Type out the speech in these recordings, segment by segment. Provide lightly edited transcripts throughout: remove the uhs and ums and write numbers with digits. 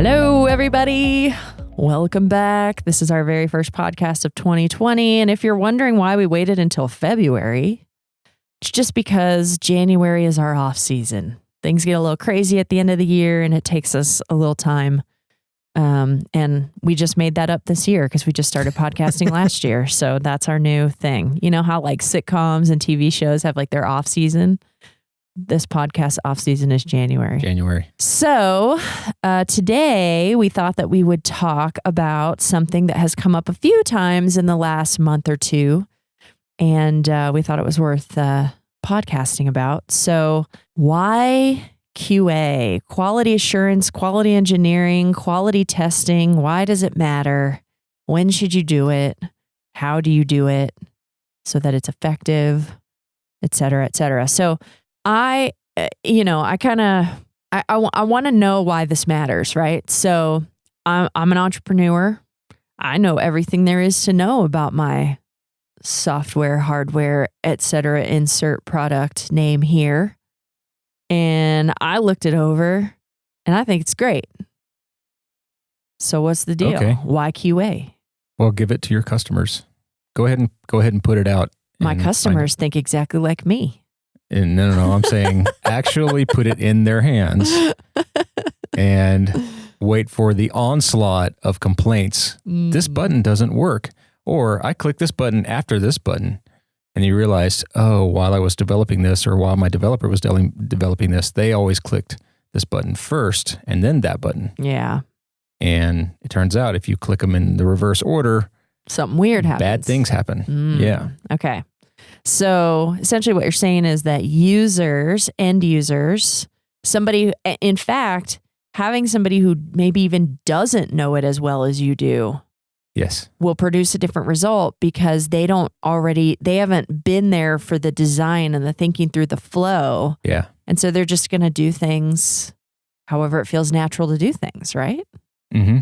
Hello, everybody. Welcome back. This is our very first podcast of 2020. And if you're wondering why we waited until February, it's just because January is our off season. Things get a little crazy at the end of the year and it takes us a little time. And we just made that up this year because we just started podcasting last year. So that's our new thing. You know how like sitcoms and TV shows have like their off season? This podcast off season is January. So today we thought that we would talk about something that has come up a few times in the last month or two. And we thought it was worth podcasting about. So why QA, quality assurance, quality engineering, quality testing? Why does it matter? When should you do it? How do you do it so that it's effective, et cetera, et cetera. So I want to know why this matters, right? So I'm an entrepreneur. I know everything there is to know about my software, hardware, et cetera, insert product name here. And I looked it over and I think it's great. So what's the deal? Okay. Why QA? Well, give it to your customers. Go ahead and put it out. My customers think exactly like me. And no, I'm saying actually put it in their hands and wait for the onslaught of complaints. This button doesn't work. Or I click this button after this button. And you realize, oh, while I was developing this or while my developer was developing this, they always clicked this button first and then that button. Yeah. And it turns out if you click them in the reverse order, something weird happens. Bad things happen. Yeah. Okay. So essentially what you're saying is that end users, somebody, in fact, having somebody who maybe even doesn't know it as well as you do, yes, will produce a different result because they haven't been there for the design and the thinking through the flow. Yeah. And so they're just going to do things however it feels natural to do things, right? Mm-hmm.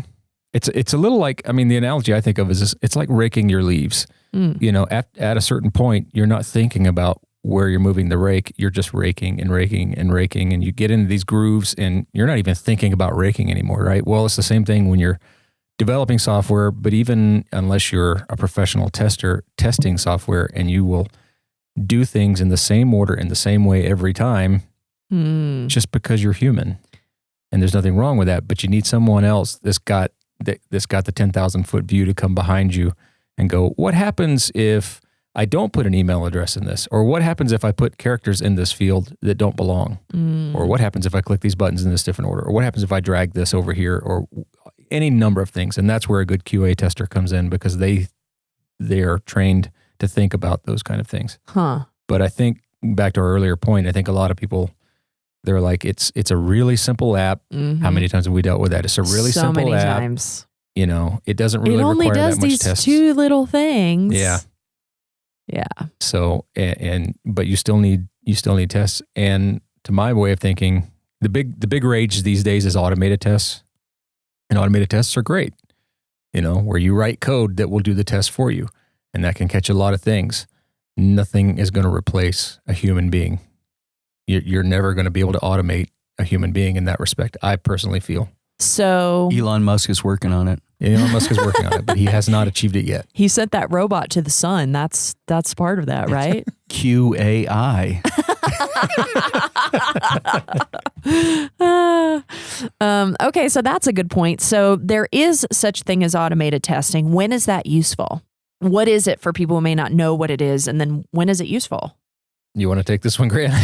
It's a little like, the analogy I think of is this, it's like raking your leaves. You know, at a certain point, you're not thinking about where you're moving the rake. You're just raking and raking and raking, and you get into these grooves and you're not even thinking about raking anymore, right? Well, it's the same thing when you're developing software, but even unless you're a professional tester testing software and you will do things in the same order, in the same way every time, just because you're human. And there's nothing wrong with that, but you need someone else that's got the 10,000 foot view to come behind you and go, what happens if I don't put an email address in this? Or what happens if I put characters in this field that don't belong? Or what happens if I click these buttons in this different order? Or what happens if I drag this over here? Or any number of things. And that's where a good QA tester comes in because they are trained to think about those kind of things. Huh. But I think back to our earlier point, I think a lot of people, they're like, it's a really simple app. How many times have we dealt with that? It's a really simple app. So many times. You know, it doesn't really require that much tests. It only does these two little things. Yeah. Yeah. So, but you still need tests. And to my way of thinking, the big rage these days is automated tests. And automated tests are great, you know, where you write code that will do the test for you. And that can catch a lot of things. Nothing is going to replace a human being. You're never going to be able to automate a human being in that respect, I personally feel. So Elon Musk is working on it. Elon Musk is working on it, but he has not achieved it yet. He sent that robot to the sun. That's part of that, right? QAI. Okay, so that's a good point. So there is such thing as automated testing. When is that useful? What is it for people who may not know what it is? And then when is it useful? You want to take this one, Grant?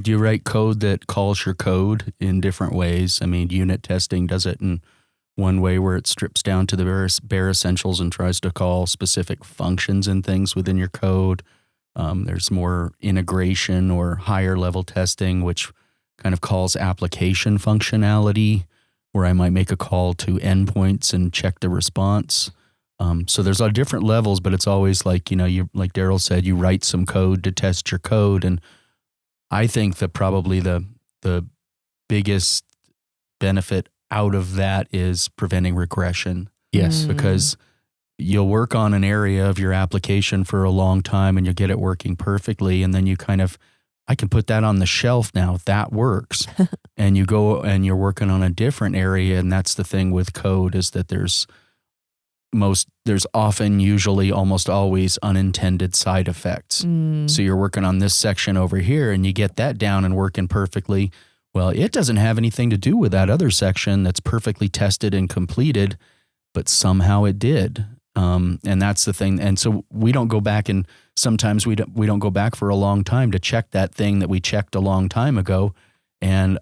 Do you write code that calls your code in different ways? Unit testing does it in one way where it strips down to the bare essentials and tries to call specific functions and things within your code. There's more integration or higher level testing, which kind of calls application functionality, where I might make a call to endpoints and check the response. So there's different levels, but it's always like, you like Daryl said, you write some code to test your code. And I think that probably the biggest benefit out of that is preventing regression. Yes. Because you'll work on an area of your application for a long time and you'll get it working perfectly. And then you kind of I can put that on the shelf now. That works. And you go and you're working on a different area. And that's the thing with code, is that there's often, usually, almost always unintended side effects. So you're working on this section over here and you get that down and working perfectly. Well, it doesn't have anything to do with that other section that's perfectly tested and completed, but somehow it did. And that's the thing. And so we don't go back, and sometimes we don't go back for a long time to check that thing that we checked a long time ago. And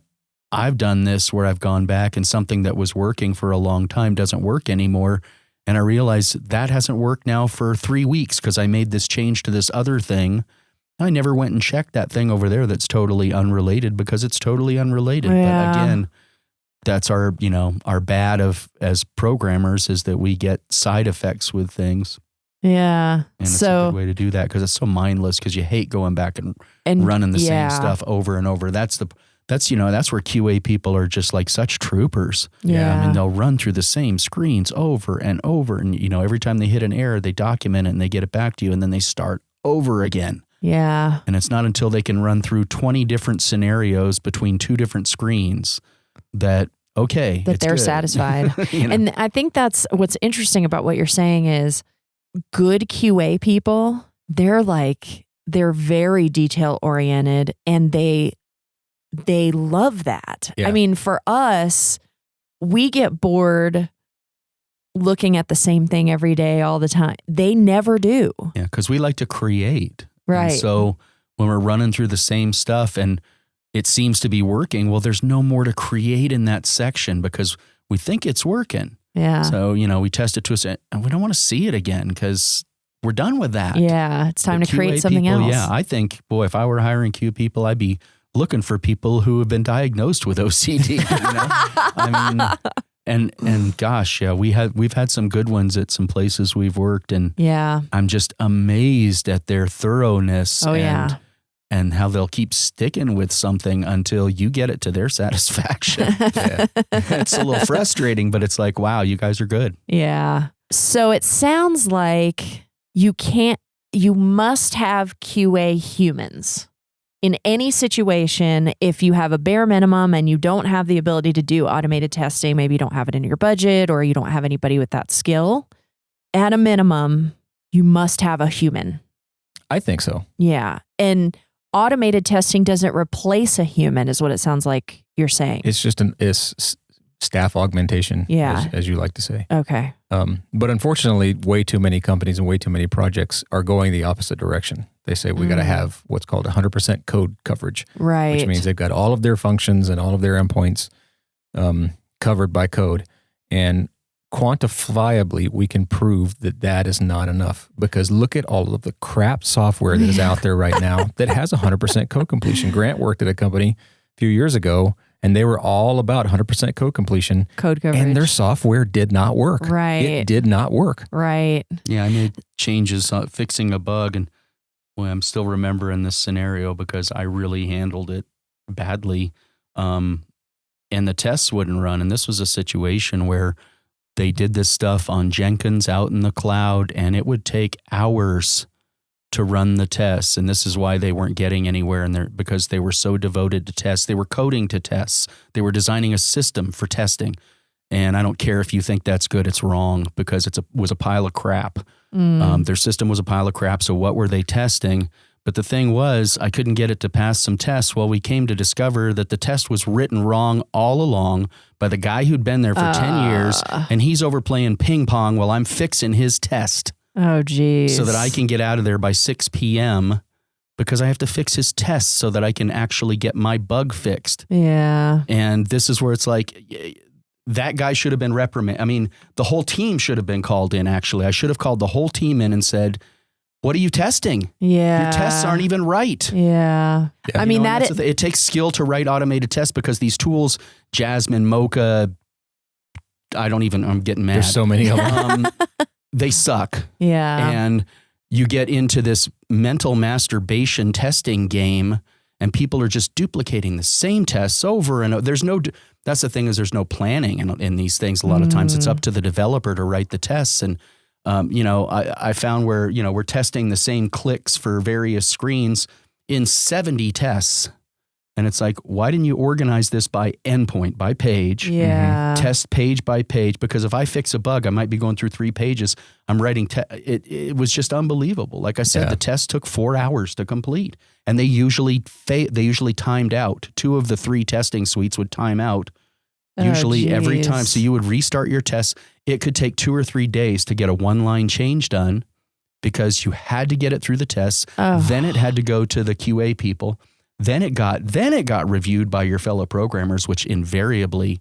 I've done this where I've gone back and something that was working for a long time doesn't work anymore. And I realize that hasn't worked now for 3 weeks because I made this change to this other thing. I never went and checked that thing over there that's totally unrelated because it's totally unrelated. Yeah. But again, that's our bad as programmers, is that we get side effects with things. Yeah. And it's a good way to do that because it's so mindless, because you hate going back and running the same stuff over and over. That's where QA people are just like such troopers. Yeah. I mean, they'll run through the same screens over and over. And, every time they hit an error, they document it and they get it back to you, and then they start over again. Yeah. And it's not until they can run through 20 different scenarios between 2 different screens that they're good. Satisfied. And I think that's what's interesting about what you're saying is good QA people, they're very detail oriented, and they love that. Yeah. I mean, for us, we get bored looking at the same thing every day all the time. They never do. Yeah, because we like to create. Right. And so when we're running through the same stuff and it seems to be working, well, there's no more to create in that section because we think it's working. Yeah. So, we test it to us, and we don't want to see it again because we're done with that. Yeah. It's time to create something people, else. Yeah. I think, boy, if I were hiring Q people, I'd be looking for people who have been diagnosed with OCD. I mean, and gosh, yeah, we've had some good ones at some places we've worked, and I'm just amazed at their thoroughness. Oh, yeah. And how they'll keep sticking with something until you get it to their satisfaction. It's a little frustrating, but it's like, wow, you guys are good. Yeah. So it sounds like you must have QA humans in any situation. If you have a bare minimum and you don't have the ability to do automated testing, maybe you don't have it in your budget or you don't have anybody with that skill, at a minimum, you must have a human. I think so. Yeah. And automated testing doesn't replace a human, is what it sounds like you're saying. It's just it's staff augmentation, as you like to say. Okay. But unfortunately, way too many companies and way too many projects are going the opposite direction. They say we got to have what's called 100% code coverage, right? Which means they've got all of their functions and all of their endpoints covered by code. And quantifiably, we can prove that is not enough, because look at all of the crap software that is out there right now that has 100% code completion. Grant worked at a company a few years ago, and they were all about 100% code completion. Code coverage. And their software did not work. Right. It did not work. Right. Yeah, I made changes fixing a bug, and boy, I'm still remembering this scenario because I really handled it badly. And the tests wouldn't run. And this was a situation where they did this stuff on Jenkins out in the cloud, and it would take hours to run the tests. And this is why they weren't getting anywhere in there, because they were so devoted to tests. They were coding to tests. They were designing a system for testing. And I don't care if you think that's good, it's wrong, because it was a pile of crap. Their system was a pile of crap. So what were they testing? But the thing was, I couldn't get it to pass some tests. Well, we came to discover that the test was written wrong all along by the guy who'd been there for 10 years, and he's over playing ping pong while I'm fixing his test. Oh, geez. So that I can get out of there by 6 p.m. because I have to fix his tests so that I can actually get my bug fixed. Yeah. And this is where it's like, that guy should have been reprimanded. I mean, the whole team should have been called in, actually. I should have called the whole team in and said, what are you testing? Yeah. Your tests aren't even right. Yeah. I mean, it takes skill to write automated tests, because these tools, Jasmine, Mocha, I'm getting mad. There's so many of them. They suck. Yeah. And you get into this mental masturbation testing game, and people are just duplicating the same tests over and over. That's the thing, is there's no planning in these things. A lot of times it's up to the developer to write the tests. And, I found where, we're testing the same clicks for various screens in 70 tests. And it's like, why didn't you organize this by endpoint, by page? Yeah. Test page by page? Because if I fix a bug, I might be going through 3 pages. I'm writing, it was just unbelievable. Like I said, the test took 4 hours to complete. And they usually timed out. 2 of the 3 testing suites would time out. Usually every time. So you would restart your tests. It could take 2 or 3 days to get a 1-line change done because you had to get it through the tests. Then it had to go to the QA people. Then it got reviewed by your fellow programmers, which invariably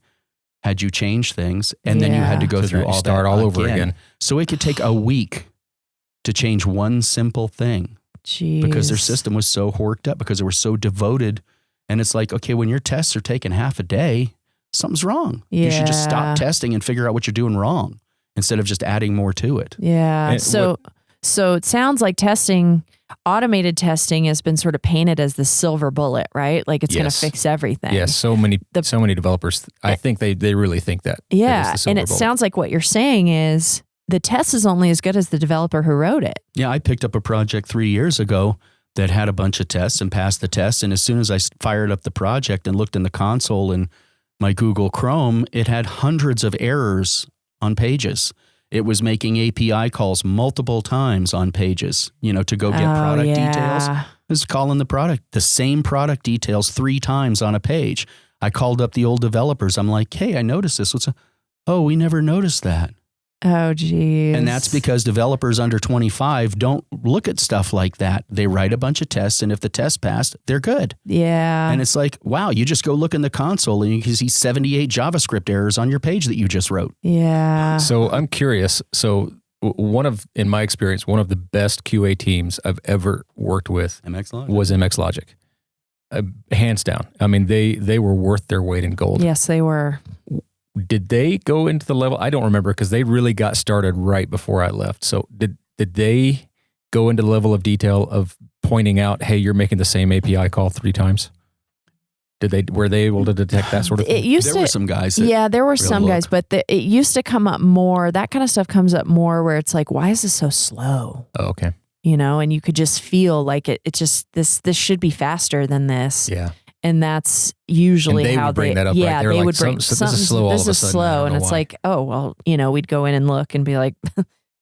had you change things. And then you had to go through all start that all over again. So it could take a week to change one simple thing. Jeez. Because their system was so horked up, because they were so devoted. And it's like, okay, when your tests are taking half a day, something's wrong. Yeah. You should just stop testing and figure out what you're doing wrong instead of just adding more to it. Yeah. And So it sounds like automated testing has been sort of painted as the silver bullet, right? Like it's going to fix everything. Yes, so many developers, I think they really think that. Yeah, and it sounds like what you're saying is the test is only as good as the developer who wrote it. Yeah, I picked up a project 3 years ago that had a bunch of tests and passed the test. And as soon as I fired up the project and looked in the console in my Google Chrome, it had hundreds of errors on pages. It was making API calls multiple times on pages, to go get product details. It was calling the same product details 3 times on a page. I called up the old developers. I'm like, hey, I noticed this. We never noticed that. Oh, geez. And that's because developers under 25 don't look at stuff like that. They write a bunch of tests, and if the test passed, they're good. Yeah. And it's like, wow, you just go look in the console and you can see 78 JavaScript errors on your page that you just wrote. Yeah. So I'm curious. So in my experience, one of the best QA teams I've ever worked with was MX Logic. Hands down. I mean, they were worth their weight in gold. Yes, they were. Did they go into the level? I don't remember because they really got started right before I left. So did they go into the level of detail of pointing out, hey, you're making the same API call 3 times? Were they able to detect that sort of thing? There were some guys. There were some guys, but it used to come up more. That kind of stuff comes up more where it's like, why is this so slow? Oh, okay. And you could just feel like it just, this should be faster than this. Yeah. And that's usually how would bring that up. Yeah, right? they like, would bring so this is slow. All this of a is sudden, slow, and it's why. like, oh well, we'd go in and look and be like,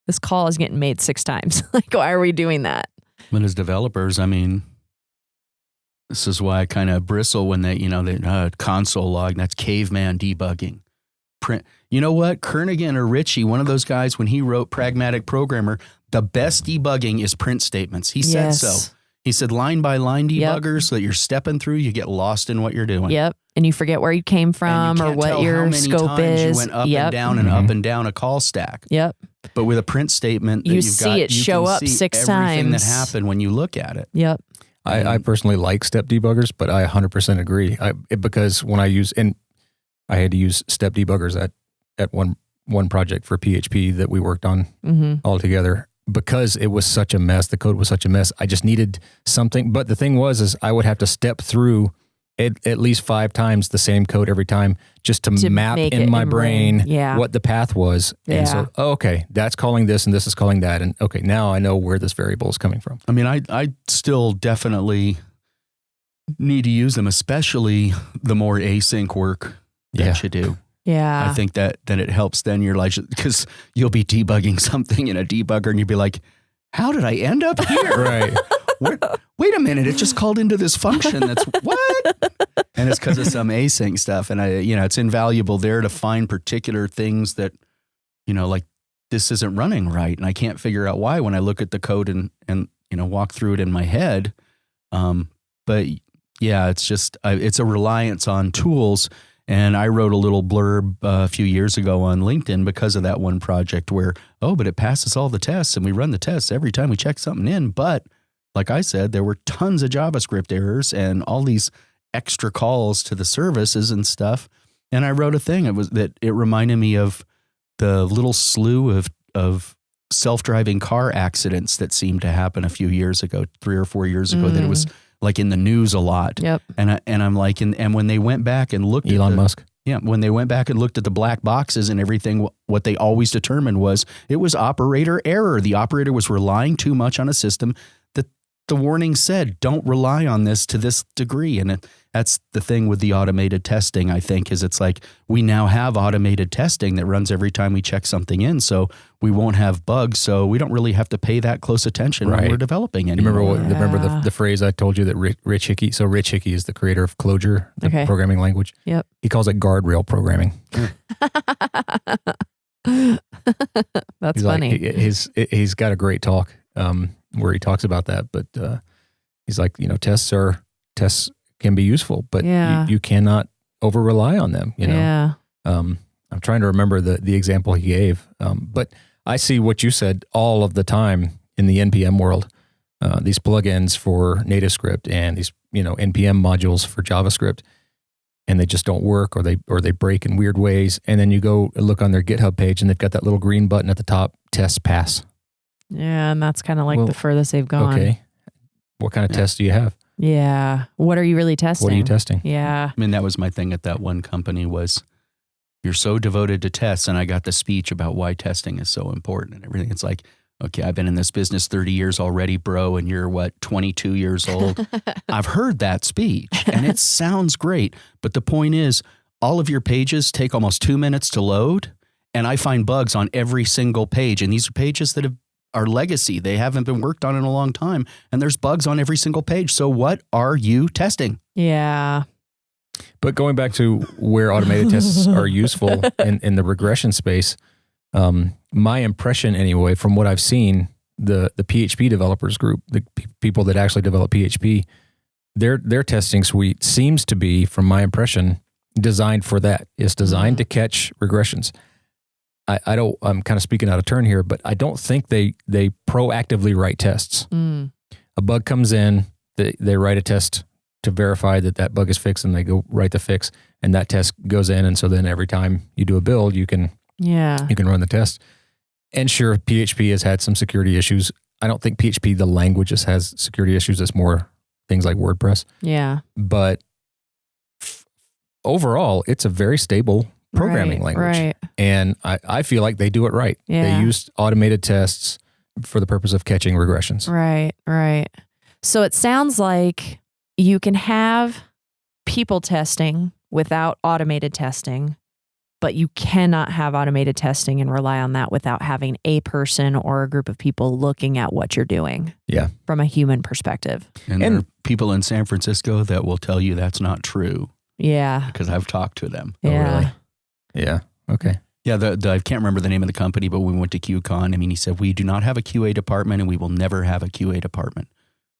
this call is getting made 6 times. Like, why are we doing that? But as developers, I mean, this is why I kind of bristle when they console log. That's caveman debugging. Print. You know what? Kernighan or Ritchie, one of those guys, when he wrote Pragmatic Programmer, the best debugging is print statements. He said so. He said line by line debugger so that you're stepping through, you get lost in what you're doing. Yep. And you forget where you came from or what your scope is. You went up and down and up and down a call stack. Yep. But with a print statement, you see it show up 6 times. Everything that happened when you look at it. Yep. I personally like step debuggers, but I 100% agree. Because when I had to use step debuggers at one project for PHP that we worked on all together. Because it was such a mess, the code was such a mess, I just needed something. But the thing was I would have to step through at least 5 times the same code every time just to map in my brain what the path was. Yeah. And so, okay, that's calling this and this is calling that. And okay, now I know where this variable is coming from. I mean, I still definitely need to use them, especially the more async work that you do. Yeah. I think that it helps then your life, because you'll be debugging something in a debugger and you'll be like, how did I end up here? Right. Wait a minute. It just called into this function. That's what? And it's because of some async stuff. And it's invaluable there to find particular things that, like this isn't running right. And I can't figure out why when I look at the code and walk through it in my head. But yeah, it's just, it's a reliance on tools. And I wrote a little blurb a few years ago on LinkedIn because of that one project where, but it passes all the tests and we run the tests every time we check something in. But like I said, there were tons of JavaScript errors and all these extra calls to the services and stuff. And I wrote a thing. It reminded me of the little slew of self-driving car accidents that seemed to happen a few years ago, 3 or 4 years ago, that it was like in the news a lot. Yep. And I'm like, and when they went back and looked Elon Musk. Yeah. When they went back and looked at the black boxes and everything, what they always determined was it was operator error. The operator was relying too much on a system the warning said, don't rely on this to this degree. And that's the thing with the automated testing, I think, is it's like we now have automated testing that runs every time we check something in. So we won't have bugs. So we don't really have to pay that close attention when we're developing anymore. Remember the phrase I told you that Rich Hickey, so Rich Hickey is the creator of Clojure, the programming language. Yep. He calls it guardrail programming. That's funny. He's got a great talk where he talks about that, but he's like, tests can be useful, but you cannot over rely on them. I'm trying to remember the example he gave, but I see what you said all of the time in the NPM world. These plugins for NativeScript and these NPM modules for JavaScript, and they just don't work, or they break in weird ways. And then you go look on their GitHub page, and they've got that little green button at the top, test pass. Yeah, and that's kind of like the furthest they've gone. Okay. What kind of tests do you have? Yeah. What are you really testing? What are you testing? Yeah. I mean, that was my thing at that one company was, you're so devoted to tests. And I got the speech about why testing is so important and everything. It's like, okay, I've been in this business 30 years already, bro, and you're 22 years old? I've heard that speech, and it sounds great. But the point is, all of your pages take almost 2 minutes to load, and I find bugs on every single page. And these are pages that are legacy. They haven't been worked on in a long time, and there's bugs on every single page. So what are you testing? Yeah. But going back to where automated tests are useful in the regression space, my impression anyway, from what I've seen, the PHP developers group, the people that actually develop PHP, their testing suite seems to be, from my impression, designed for that. It's designed to catch regressions. I'm kind of speaking out of turn here, but I don't think they proactively write tests. A bug comes in, they write a test to verify that bug is fixed, and they go write the fix, and that test goes in. And so then every time you do a build, you can run the test. And sure, PHP has had some security issues. I don't think PHP, the language, just has security issues. It's more things like WordPress. Yeah. But overall, it's a very stable programming language. Right. And I feel like they do it right. Yeah. They use automated tests for the purpose of catching regressions. Right. So it sounds like you can have people testing without automated testing, but you cannot have automated testing and rely on that without having a person or a group of people looking at what you're doing. Yeah. From a human perspective. And there are people in San Francisco that will tell you that's not true. Yeah. Because I've talked to them. Yeah. Oh, really? Yeah. Okay. Yeah, I can't remember the name of the company, but when we went to QCon, I mean, he said, we do not have a QA department, and we will never have a QA department.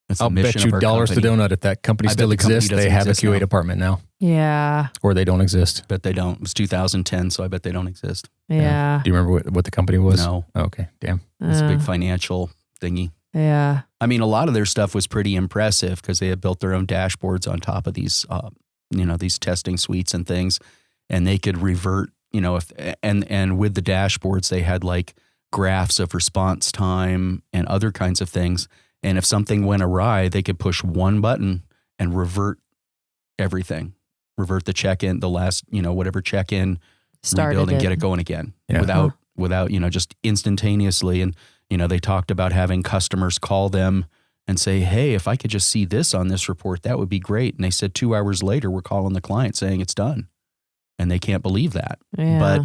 That's I'll bet you dollars to donut if that company still exists, they have a QA department now. Yeah. Or they don't exist. Bet they don't. It was 2010, so I bet they don't exist. Yeah. Do you remember what the company was? No. Oh, okay. Damn. It's a big financial thingy. Yeah. I mean, a lot of their stuff was pretty impressive because they had built their own dashboards on top of these, these testing suites and things, and they could revert, and with the dashboards, they had like graphs of response time and other kinds of things. And if something went awry, they could push one button and revert everything, revert the check-in, the last, whatever check-in, rebuild and get it going again without, just instantaneously. And, they talked about having customers call them and say, hey, if I could just see this on this report, that would be great. And they said 2 hours later, we're calling the client saying it's done. And they can't believe that. Yeah. But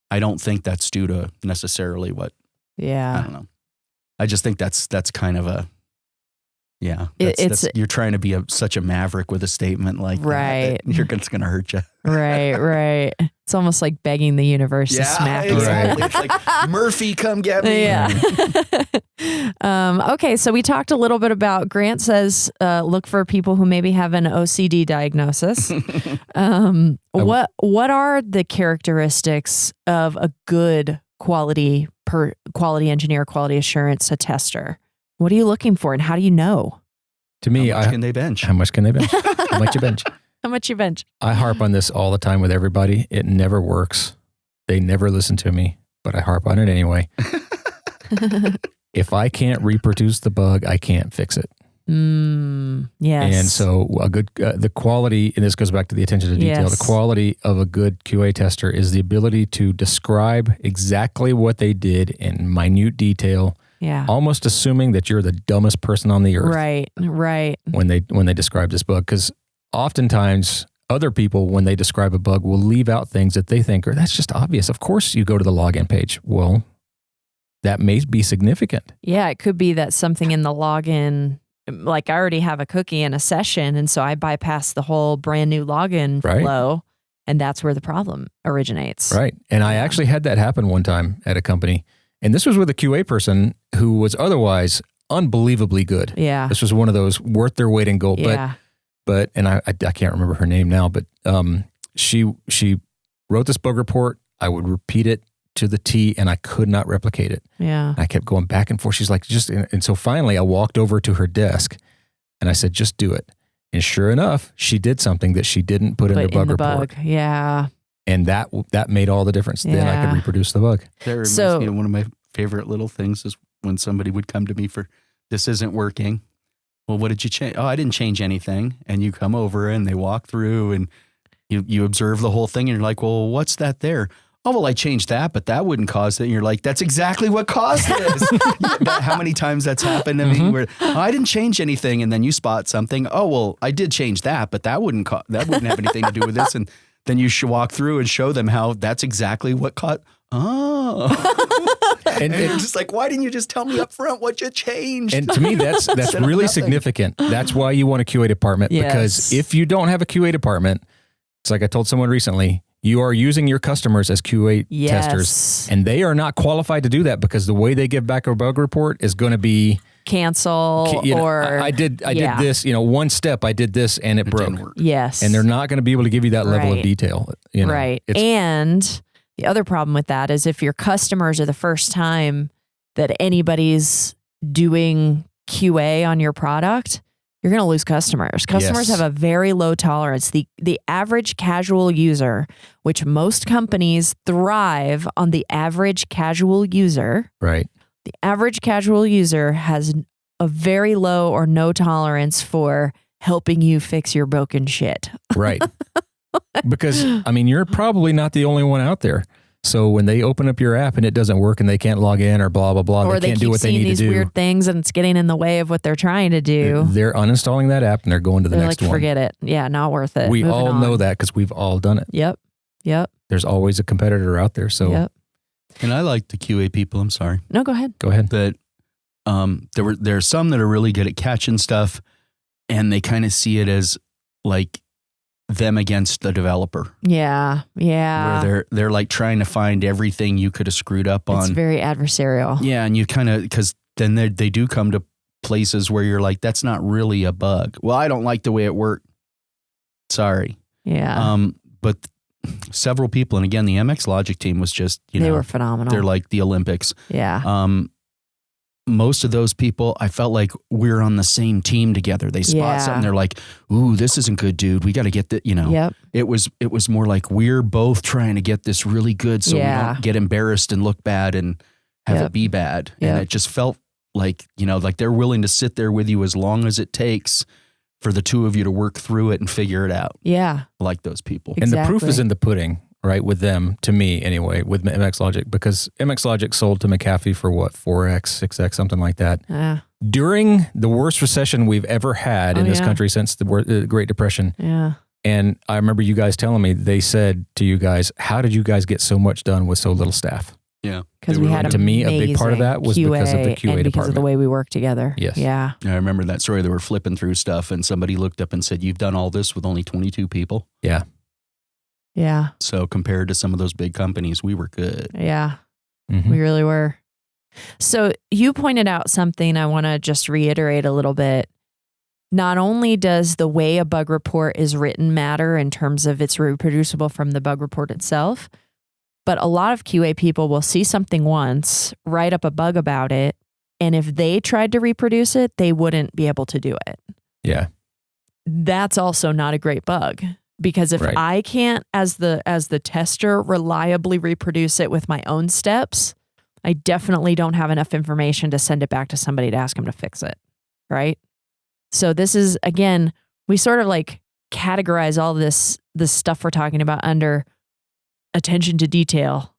I don't think that's due to necessarily I don't know. I just think that's kind of a, you're trying to be such a maverick with a statement like that. It's going to hurt you. Right. It's almost like begging the universe to smack you. Exactly. It's like, Murphy, come get me. Yeah. Okay, so we talked a little bit about, Grant says, look for people who maybe have an OCD diagnosis. What are the characteristics of a good quality engineer, quality assurance, a tester? What are you looking for, and how do you know? To me, how much can they bench? How much can they bench? How much you bench? How much you bench? I harp on this all the time with everybody. It never works. They never listen to me, but I harp on it anyway. If I can't reproduce the bug, I can't fix it. Yes. And so the quality, and this goes back to the attention to detail, Yes. the quality of a good QA tester is the ability to describe exactly what they did in minute detail Yeah. almost assuming that you're the dumbest person on the earth. Right. When they describe this bug, because oftentimes other people, when they describe a bug, will leave out things that they think that's just obvious. Of course, you go to the login page. Well, that may be significant. Yeah, it could be that something in the login, like I already have a cookie in a session, and so I bypass the whole brand new login flow, and that's where the problem originates. Right. And I actually had that happen one time at a company, and this was with a QA person who was otherwise unbelievably good. Yeah. This was one of those worth their weight in gold. Yeah. But and I can't remember her name now, but she wrote this bug report. I would repeat it to the T, and I could not replicate it. Yeah. I kept going back and forth. She's like, and so finally I walked over to her desk and I said, just do it. And sure enough, she did something that she didn't put in her bug report. Yeah. And that made all the difference. Then I could reproduce the bug. That reminds me of one of my favorite little things is when somebody would come to me for, this isn't working. Well, what did you change? Oh, I didn't change anything. And you come over and they walk through and you observe the whole thing and you're like, well, what's that there? Oh, well, I changed that, but that wouldn't cause it. And you're like, that's exactly what caused this. How many times that's happened to me where I didn't change anything. And then you spot something. Oh, well, I did change that, but that wouldn't have anything to do with this. And then you should walk through and show them how that's exactly what caused. Oh. and you're just like, why didn't you just tell me up front what you changed? And to me, that's really significant. That's why you want a QA department. Yes. Because if you don't have a QA department, it's like I told someone recently, you are using your customers as QA testers, and they are not qualified to do that because the way they give back a bug report is going to be cancel or I did this, one step I did this and it broke. Yes. And they're not going to be able to give you that level of detail. Right. And the other problem with that is if your customers are the first time that anybody's doing QA on your product, you're going to lose customers. Customers have a very low tolerance. The average casual user, which most companies thrive on the average casual user. Right. The average casual user has a very low or no tolerance for helping you fix your broken shit. Right. Because, you're probably not the only one out there. So when they open up your app and it doesn't work and they can't log in or blah, blah, blah, or they can't do what they need to do. Or they keep seeing these weird things and it's getting in the way of what they're trying to do. They're uninstalling that app and they're going to the next one. Forget it. Yeah, not worth it. We all know that because we've all done it. Yep. There's always a competitor out there. So. Yep. And I like the QA people. I'm sorry. No, go ahead. Go ahead. But there are some that are really good at catching stuff and they kind of see it as like them against the developer. Yeah. Where they're like trying to find everything you could have screwed up on. It's very adversarial. Yeah, and you kind of, because then they do come to places where you're like, that's not really a bug. Well, I don't like the way it worked. Sorry. Yeah. But several people, and again, the MX Logic team was just, they were phenomenal. They're like the Olympics. Yeah. Most of those people, I felt like we're on the same team together. They spot something, they're like, "Ooh, this isn't good, dude. We got to get that." Yep. It was more like we're both trying to get this really good, so we don't get embarrassed and look bad and have it be bad. Yep. And it just felt like like they're willing to sit there with you as long as it takes for the two of you to work through it and figure it out. Yeah, I like those people. Exactly. And the proof is in the pudding. Right, with them, to me anyway, with MX Logic, because MX Logic sold to McAfee for what, 4X, 6X, something like that. During the worst recession we've ever had in this country since the Great Depression. Yeah. And I remember you guys telling me, they said to you guys, how did you guys get so much done with so little staff? Yeah. Because we had to me, a big part of that was QA because of the QA and because department. of the way we work together. Yes. Yeah. I remember that story. They were flipping through stuff and somebody looked up and said, "You've done all this with only 22 people." Yeah. Yeah. So compared to some of those big companies, we were good. Yeah. Mm-hmm. We really were. So you pointed out something I want to just reiterate a little bit. Not only does the way a bug report is written matter in terms of it's reproducible from the bug report itself, but a lot of QA people will see something once, write up a bug about it, and if they tried to reproduce it, they wouldn't be able to do it. Yeah. That's also not a great bug. Because if I can't, as the tester, reliably reproduce it with my own steps, I definitely don't have enough information to send it back to somebody to ask them to fix it, right? So this is, again, we sort of like categorize all this stuff we're talking about under attention to detail.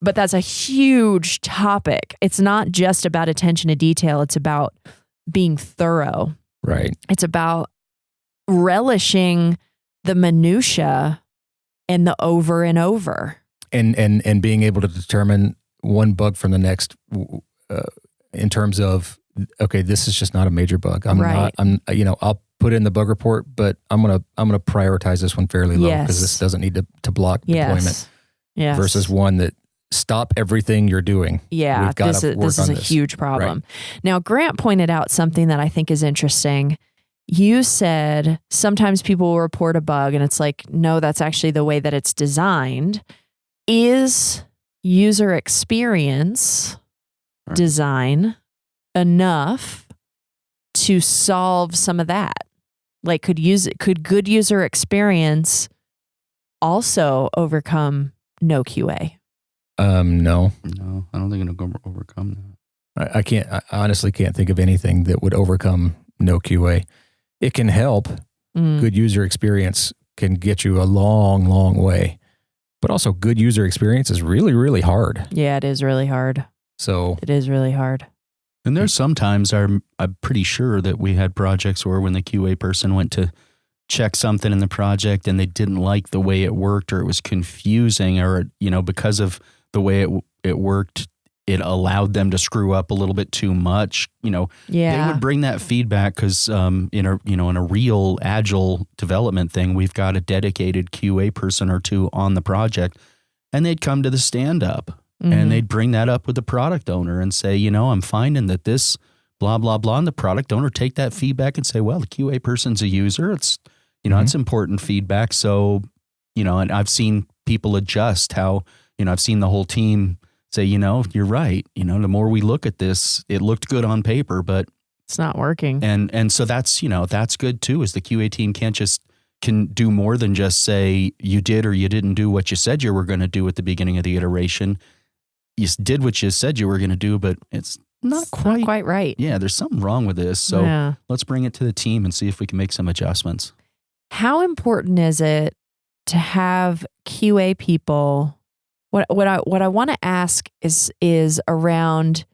But that's a huge topic. It's not just about attention to detail. It's about being thorough. Right. It's about relishing the minutia and the over and over. And being able to determine one bug from the next in terms of, okay, this is just not a major bug. I'll put in the bug report, but I'm gonna prioritize this one fairly low because this doesn't need to block deployment. Yes. Versus one that stop everything you're doing. Yeah, this is a huge problem. Right. Now, Grant pointed out something that I think is interesting. You said sometimes people will report a bug and it's like, no, that's actually the way that it's designed. Is user experience design enough to solve some of that? Like, could good user experience also overcome no QA? No, I don't think it'll overcome that. I honestly can't think of anything that would overcome no QA. It can help. Good user experience can get you a long, long way. But also good user experience is really, really hard. Yeah, it is really hard. So it is really hard. And there's sometimes I'm pretty sure that we had projects where when the QA person went to check something in the project and they didn't like the way it worked, or it was confusing, or because of the way it worked, it allowed them to screw up a little bit too much. They would bring that feedback because in a real agile development thing, we've got a dedicated QA person or two on the project, and they'd come to the stand up and they'd bring that up with the product owner and say, I'm finding that this blah blah blah, and the product owner take that feedback and say, well, the QA person's a user. It's it's important feedback. So and I've seen people adjust how I've seen the whole team say, you're right. The more we look at this, it looked good on paper, but it's not working. And so that's, that's good too, is the QA team can do more than just say you did or you didn't do what you said you were going to do at the beginning of the iteration. You did what you said you were going to do, but it's not quite right. Yeah, there's something wrong with this. So let's bring it to the team and see if we can make some adjustments. How important is it to have QA people? What I want to ask is around,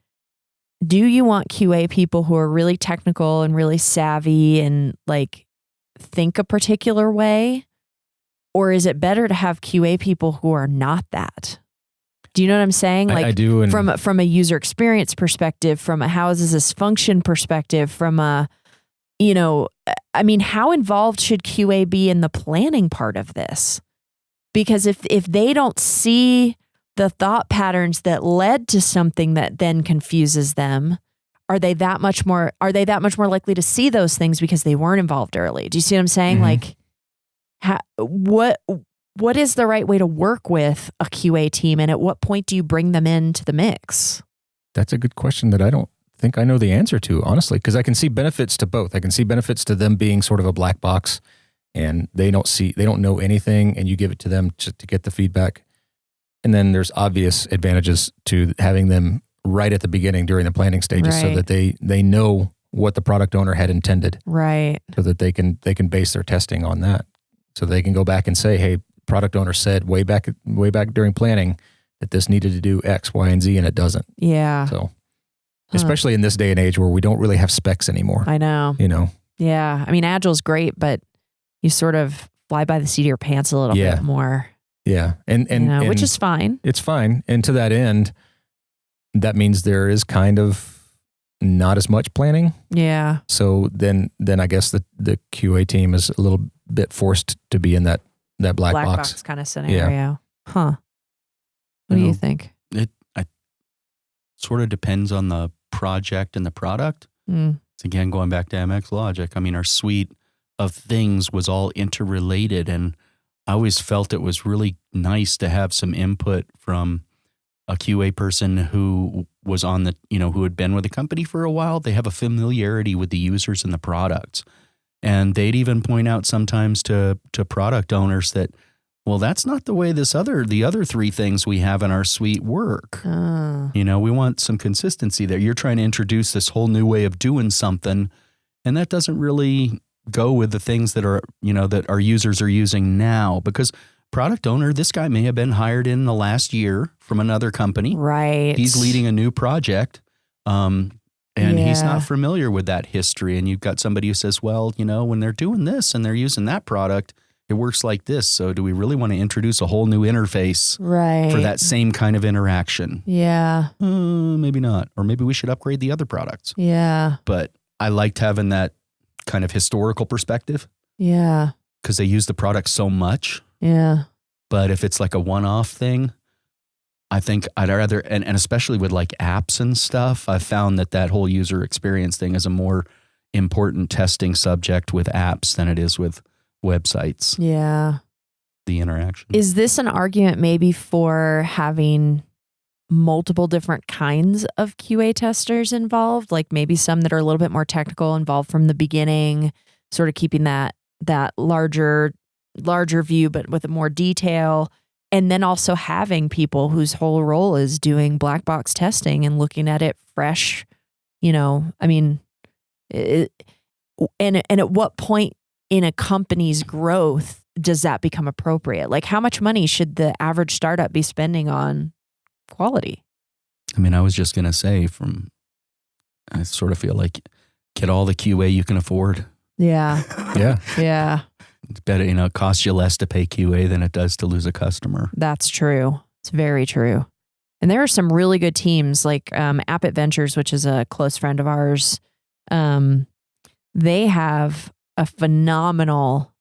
do you want QA people who are really technical and really savvy and like think a particular way? Or is it better to have QA people who are not that? Do you know what I'm saying? Like I do. And from a user experience perspective, from a how does this function perspective, from a, how involved should QA be in the planning part of this? Because if they don't see the thought patterns that led to something that then confuses them, are they that much more likely to see those things because they weren't involved early? Do you see what I'm saying? Like, what is the right way to work with a QA team, and at what point do you bring them into the mix? That's a good question that I don't think I know the answer to, honestly, because I can see benefits to both. I can see benefits to them being sort of a black box, and they don't know anything, and you give it to them to get the feedback. And then there's obvious advantages to having them right at the beginning during the planning stages, so that they know what the product owner had intended. Right. So that they can base their testing on that. So they can go back and say, hey, product owner said way back during planning that this needed to do X, Y, and Z, and it doesn't. Yeah. So especially in this day and age where we don't really have specs anymore. I know. Yeah. I mean, Agile's great, but you sort of fly by the seat of your pants a little bit more. Yeah. And which is fine. It's fine. And to that end, that means there is kind of not as much planning. Yeah. So then I guess the QA team is a little bit forced to be in that black box kind of scenario. Yeah. Huh. What do you think? It sort of depends on the project and the product. It's again going back to MX Logic. I mean, our suite of things was all interrelated, and I always felt it was really nice to have some input from a QA person who was on the, who had been with the company for a while. They have a familiarity with the users and the products. And they'd even point out sometimes to product owners that, well, that's not the way the other three things we have in our suite work. We want some consistency there. You're trying to introduce this whole new way of doing something, and that doesn't really go with the things that are, that our users are using now, because product owner, this guy may have been hired in the last year from another company. Right. He's leading a new project. And he's not familiar with that history. And you've got somebody who says, well, when they're doing this and they're using that product, it works like this. So do we really want to introduce a whole new interface for that same kind of interaction? Yeah. Maybe not. Or maybe we should upgrade the other products. Yeah. But I liked having that kind of historical perspective. Yeah. Because they use the product so much. Yeah. But if it's like a one-off thing, I think I'd rather, and especially with like apps and stuff, I've found that whole user experience thing is a more important testing subject with apps than it is with websites. Yeah. The interaction. Is this an argument maybe for having multiple different kinds of QA testers involved? Like maybe some that are a little bit more technical, involved from the beginning, sort of keeping that larger view, but with more detail. And then also having people whose whole role is doing black box testing and looking at it fresh, and at what point in a company's growth does that become appropriate? Like how much money should the average startup be spending on quality? I was just going to say I sort of feel like get all the QA you can afford. Yeah. Yeah. Yeah. It's better, it costs you less to pay QA than it does to lose a customer. That's true. It's very true. And there are some really good teams like Appit Ventures, which is a close friend of ours. They have a phenomenal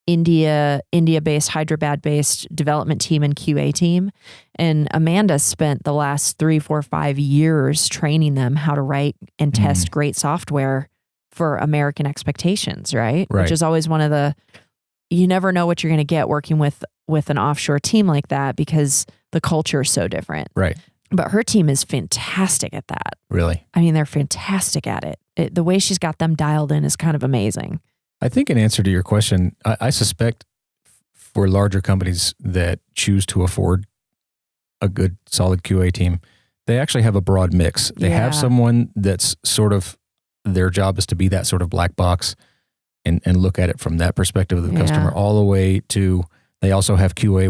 India-based, Hyderabad-based development team and QA team. And Amanda spent the last 3, 4, 5 years training them how to write and test great software for American expectations, right? Which is always one of you never know what you're going to get working with an offshore team like that because the culture is so different. Right. But her team is fantastic at that. Really? They're fantastic at it. The way she's got them dialed in is kind of amazing. I think in answer to your question, I suspect for larger companies that choose to afford a good, solid QA team, they actually have a broad mix. They have someone that's sort of, their job is to be that sort of black box and look at it from that perspective of the customer all the way to, they also have QA,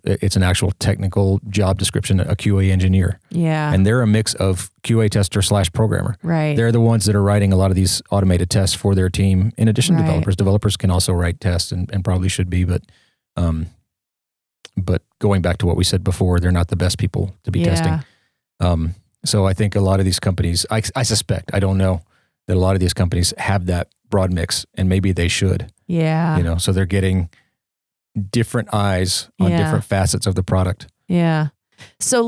it's an actual technical job description, a QA engineer. Yeah. And they're a mix of QA tester / programmer. Right. They're the ones that are writing a lot of these automated tests for their team. In addition to developers. Developers can also write tests and probably should be, but going back to what we said before, they're not the best people to be testing. So I think a lot of these companies, I suspect, I don't know, that a lot of these companies have that broad mix and maybe they should. Yeah. So they're getting different eyes on different facets of the product. Yeah. So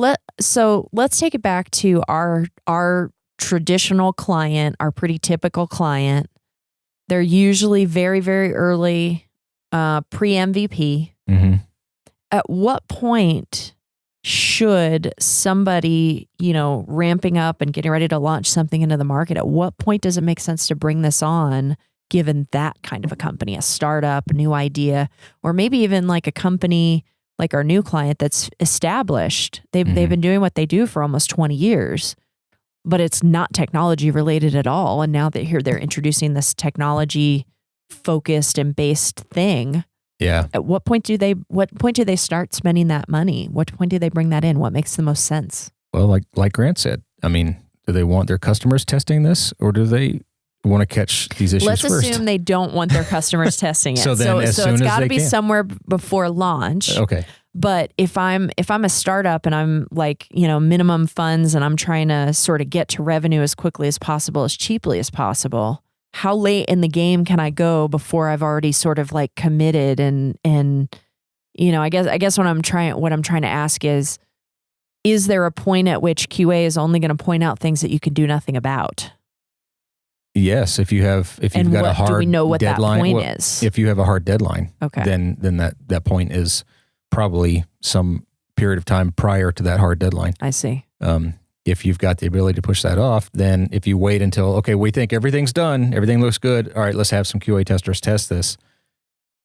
let's take it back to our traditional client, our pretty typical client. They're usually very, very early, pre-MVP. Mm-hmm. At what point should somebody, ramping up and getting ready to launch something into the market, at what point does it make sense to bring this on, given that kind of a company, a startup, a new idea, or maybe even like a company like our new client that's established? They've been doing what they do for almost 20 years, but it's not technology related at all. And now that they're introducing this technology focused and based thing. Yeah. At what point do they start spending that money? What point do they bring that in? What makes the most sense? Well, like Grant said, do they want their customers testing this, or do they want to catch these issues first? Let's assume they don't want their customers testing it. So it's got to be somewhere before launch. Okay. But if I'm a startup and I'm like, minimum funds and I'm trying to sort of get to revenue as quickly as possible, as cheaply as possible, how late in the game can I go before I've already sort of like committed and I guess what I'm trying to ask is there a point at which QA is only going to point out things that you can do nothing about? Yes, if you've got a hard deadline. Do we know what that point is? If you have a hard deadline, okay, then that point is probably some period of time prior to that hard deadline. I see. If you've got the ability to push that off, then if you wait until, okay, we think everything's done, everything looks good, all right, let's have some QA testers test this,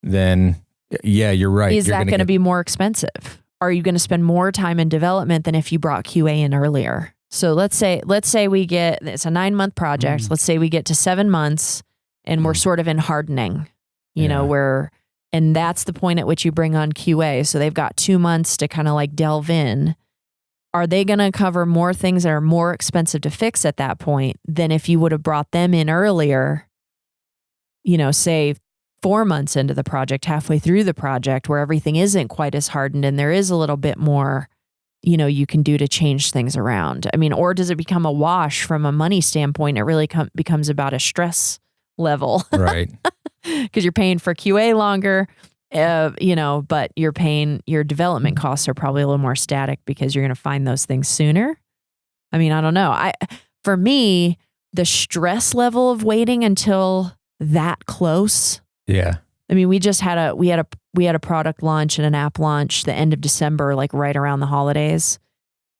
then yeah, you're right. Is that going to be more expensive? Are you going to spend more time in development than if you brought QA in earlier? So let's say it's a 9-month project. Let's say we get to 7 months and we're sort of in hardening, where And that's the point at which you bring on QA. So they've got 2 months to kind of like delve in. Are they going to cover more things that are more expensive to fix at that point than if you would have brought them in earlier, say 4 months into the project, halfway through the project, where everything isn't quite as hardened and there is a little bit more, you can do to change things around? I mean, or does it become a wash from a money standpoint? It really becomes about a stress level. Right. Because you're paying for QA longer, but your development costs are probably a little more static because you're going to find those things sooner. I mean, I don't know. For me, the stress level of waiting until that close. Yeah. I mean, we had a product launch and an app launch the end of December, like right around the holidays.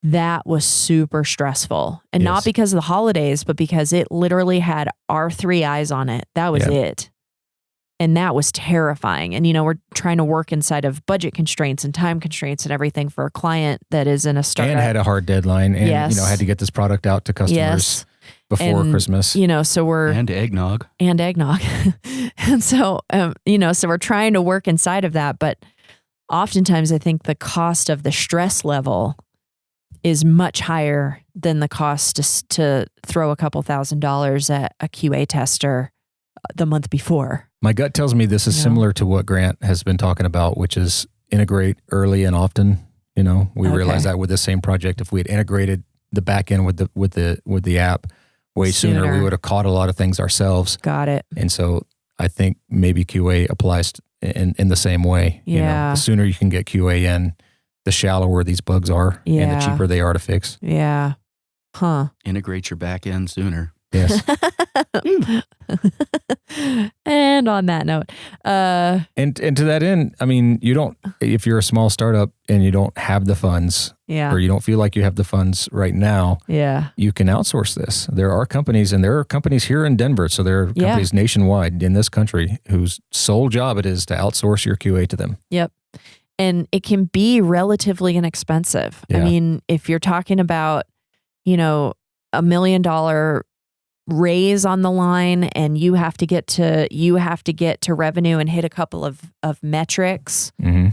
That was super stressful. And not because of the holidays, but because it literally had our 3 eyes on it. That was it. And that was terrifying. And, we're trying to work inside of budget constraints and time constraints and everything for a client that is in a startup. And had a hard deadline and, had to get this product out to customers before Christmas. So we're... And eggnog. And so, so we're trying to work inside of that. But oftentimes I think the cost of the stress level is much higher than the cost to throw a couple $1,000s at a QA tester the month before. My gut tells me this is similar to what Grant has been talking about, which is integrate early and often. We realized that with the same project, if we had integrated the back end with the app way sooner, we would have caught a lot of things ourselves. Got it. And so I think maybe QA applies in the same way. Yeah. The sooner you can get QA in, the shallower these bugs are and the cheaper they are to fix. Yeah. Huh. Integrate your back end sooner. Yes. And on that note, and to that end, I mean, if you're a small startup and you don't have the funds, or you don't feel like you have the funds right now, you can outsource this. There are companies, and there are companies here in Denver, so there are companies nationwide in this country whose sole job it is to outsource your QA to them. Yep. And it can be relatively inexpensive. I mean, if you're talking about, $1 million raise on the line and you have to get to revenue and hit a couple of metrics. Mm-hmm.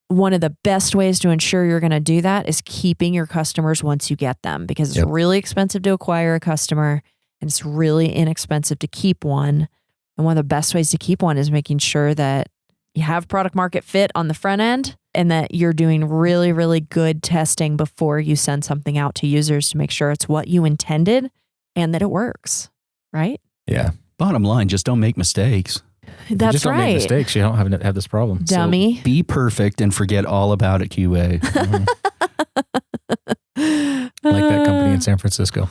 One of the best ways to ensure you're going to do that is keeping your customers once you get them, because it's really expensive to acquire a customer and it's really inexpensive to keep one. And one of the best ways to keep one is making sure that you have product market fit on the front end and that you're doing really, really good testing before you send something out to users to make sure it's what you intended and that it works, right? Yeah. Bottom line, just don't make mistakes. That's just don't make mistakes. You don't have this problem. Dummy. So be perfect and forget all about it, QA. Like that company in San Francisco.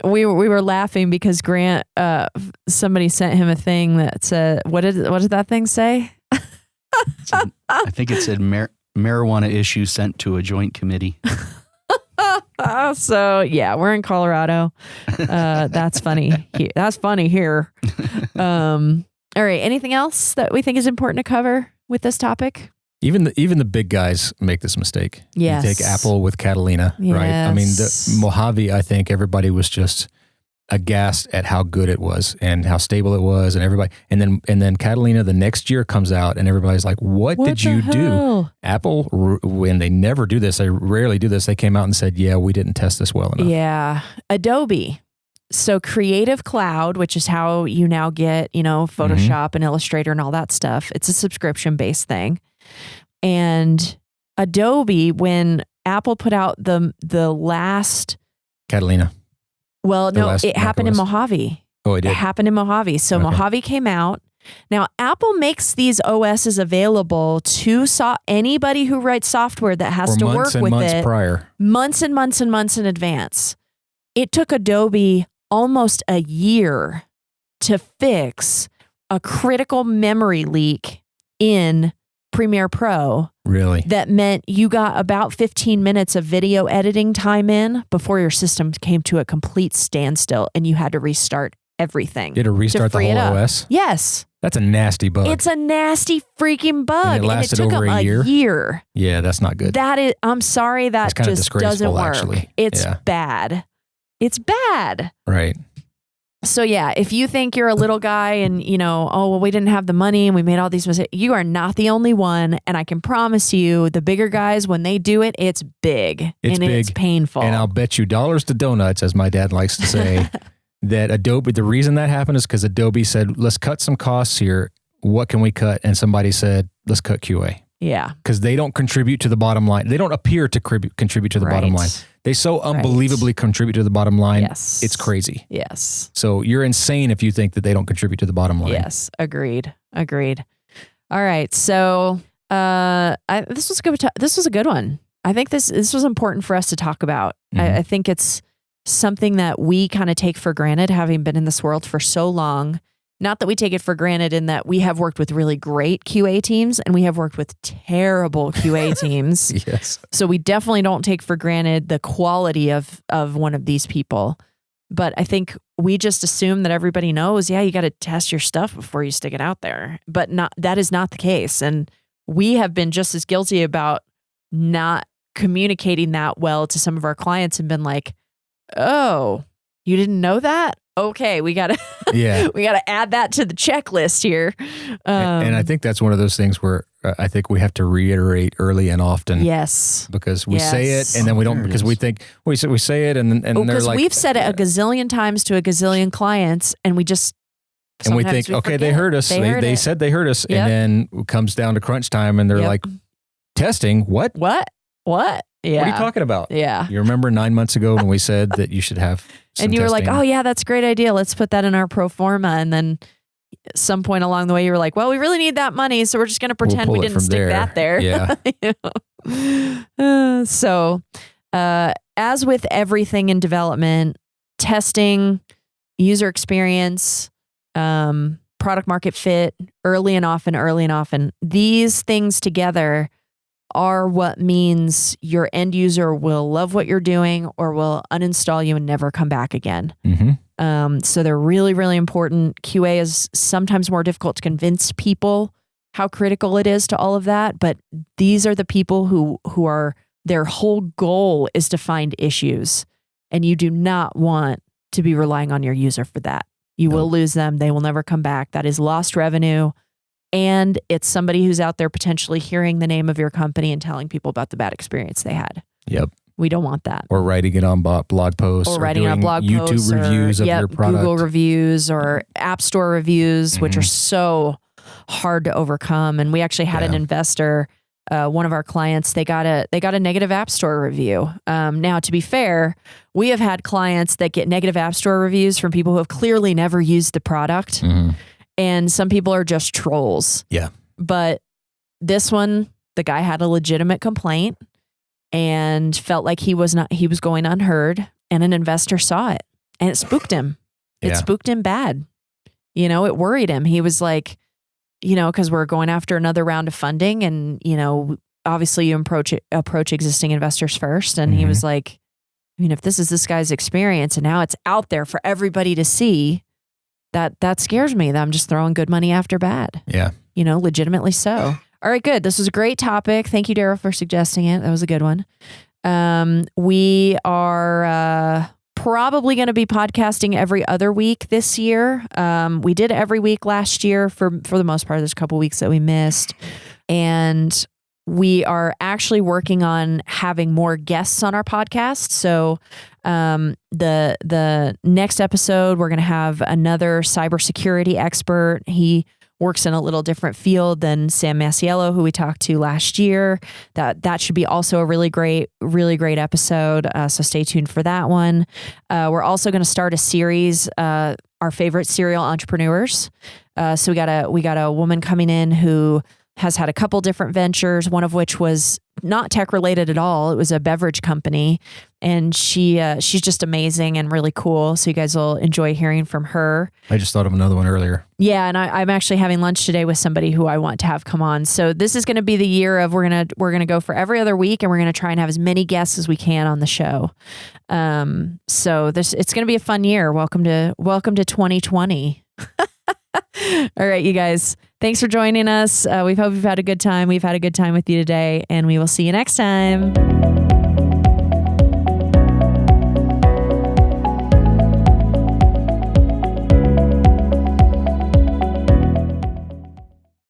We were laughing because Grant, somebody sent him a thing that said, what did that thing say? I think it said marijuana issue sent to a joint committee. So we're in Colorado. That's funny. That's funny here. All right. Anything else that we think is important to cover with this topic? Even the big guys make this mistake. Yes. You take Apple with Catalina, right? I mean, the Mojave, I think everybody was just aghast at how good it was and how stable it was, and everybody. And then Catalina the next year comes out, and everybody's like, "What did you do?" Apple, when they never do this, they rarely do this. They came out and said, "Yeah, we didn't test this well enough." Yeah, Adobe. So Creative Cloud, which is how you now get, Photoshop and Illustrator and all that stuff. It's a subscription-based thing. And Adobe, when Apple put out the last Catalina. Well, no, it happened in Mojave. Oh, it did? It happened in Mojave. So Mojave came out. Now, Apple makes these OSs available to anybody who writes software that has to work with it prior. Months and months and months in advance. It took Adobe almost a year to fix a critical memory leak in Premiere Pro. Really? That meant you got about 15 minutes of video editing time in before your system came to a complete standstill and you had to restart everything. Did it restart the whole OS? Yes. That's a nasty bug. It's a nasty freaking bug. And it lasted took over them a year? Yeah, that's not good. I'm sorry, that just doesn't work. Actually. It's bad. It's bad. Right. So yeah, if you think you're a little guy and oh, well, we didn't have the money and we made all these mistakes, you are not the only one. And I can promise you the bigger guys, when they do it, it's big. It's painful. And I'll bet you dollars to donuts, as my dad likes to say, that Adobe, the reason that happened is because Adobe said, let's cut some costs here. What can we cut? And somebody said, let's cut QA. Yeah. Because they don't contribute to the bottom line. They don't appear to contribute to the bottom line. They so unbelievably contribute to the bottom line. Yes. It's crazy. Yes. So you're insane if you think that they don't contribute to the bottom line. Yes. Agreed. All right. So this was good. This was a good one. I think this was important for us to talk about. Mm-hmm. I think it's something that we kind of take for granted, having been in this world for so long. Not that we take it for granted in that we have worked with really great QA teams and we have worked with terrible QA teams. Yes. So we definitely don't take for granted the quality of one of these people. But I think we just assume that everybody knows, you got to test your stuff before you stick it out there. But that is not the case. And we have been just as guilty about not communicating that well to some of our clients and been like, oh, you didn't know that? Okay, we gotta add that to the checklist here. And I think that's one of those things where I think we have to reiterate early and often. Yes, because we say it and then we don't, because we think we say it and they're like, we've said it a gazillion times to a gazillion clients, and we just and we think, okay, they heard us. They said they heard us, and then it comes down to crunch time, and they're like, testing what? Yeah. What are you talking about? Yeah. You remember 9 months ago when we said that you should have some and you testing? were like, oh yeah, that's a great idea. Let's put that in our pro forma. And then at some point along the way, you were like, well, we really need that money. So we're just going to pretend we didn't stick that there. Yeah. So as with everything in development, testing, user experience, product market fit, early and often, these things together are what means your end user will love what you're doing or will uninstall you and never come back again. Mm-hmm. So they're really, really important. QA is sometimes more difficult to convince people how critical it is to all of that, but these are the people who are, their whole goal is to find issues, and you do not want to be relying on your user for that. You will lose them. They will never come back. That is lost revenue. And it's somebody who's out there potentially hearing the name of your company and telling people about the bad experience they had. Yep. We don't want that. Or writing it on blog posts. Or writing on blog YouTube posts. reviews of your product. Google reviews or App Store reviews, which are so hard to overcome. And we actually had an investor, one of our clients, they got a negative App Store review. Now, to be fair, we have had clients that get negative App Store reviews from people who have clearly never used the product. Mm-hmm. And some people are just trolls. Yeah. But this one, the guy had a legitimate complaint and felt like he was going unheard, and an investor saw it and it spooked him. It spooked him bad. It worried him. He was like, because we're going after another round of funding, and, obviously you approach existing investors first. And he was like, if this is this guy's experience and now it's out there for everybody to see, that scares me, that I'm just throwing good money after bad. Yeah. Legitimately so. All right, good. This was a great topic. Thank you, Daryl, for suggesting it. That was a good one. We are probably going to be podcasting every other week this year. We did every week last year for the most part. There's a couple weeks that we missed. And we are actually working on having more guests on our podcast. So the next episode, we're going to have another cybersecurity expert. He works in a little different field than Sam Masiello, who we talked to last year. That should be also a really great episode. So stay tuned for that one. We're also going to start a series, our favorite serial entrepreneurs. So we got a woman coming in who has had a couple different ventures, one of which was not tech related at all. It was a beverage company, and she's just amazing and really cool. So you guys will enjoy hearing from her. I just thought of another one earlier. Yeah, and I'm actually having lunch today with somebody who I want to have come on. So this is going to be the year of we're gonna go for every other week, and we're gonna try and have as many guests as we can on the show. So it's gonna be a fun year. Welcome to 2020. All right, you guys. Thanks for joining us. We hope you've had a good time. We've had a good time with you today, and we will see you next time.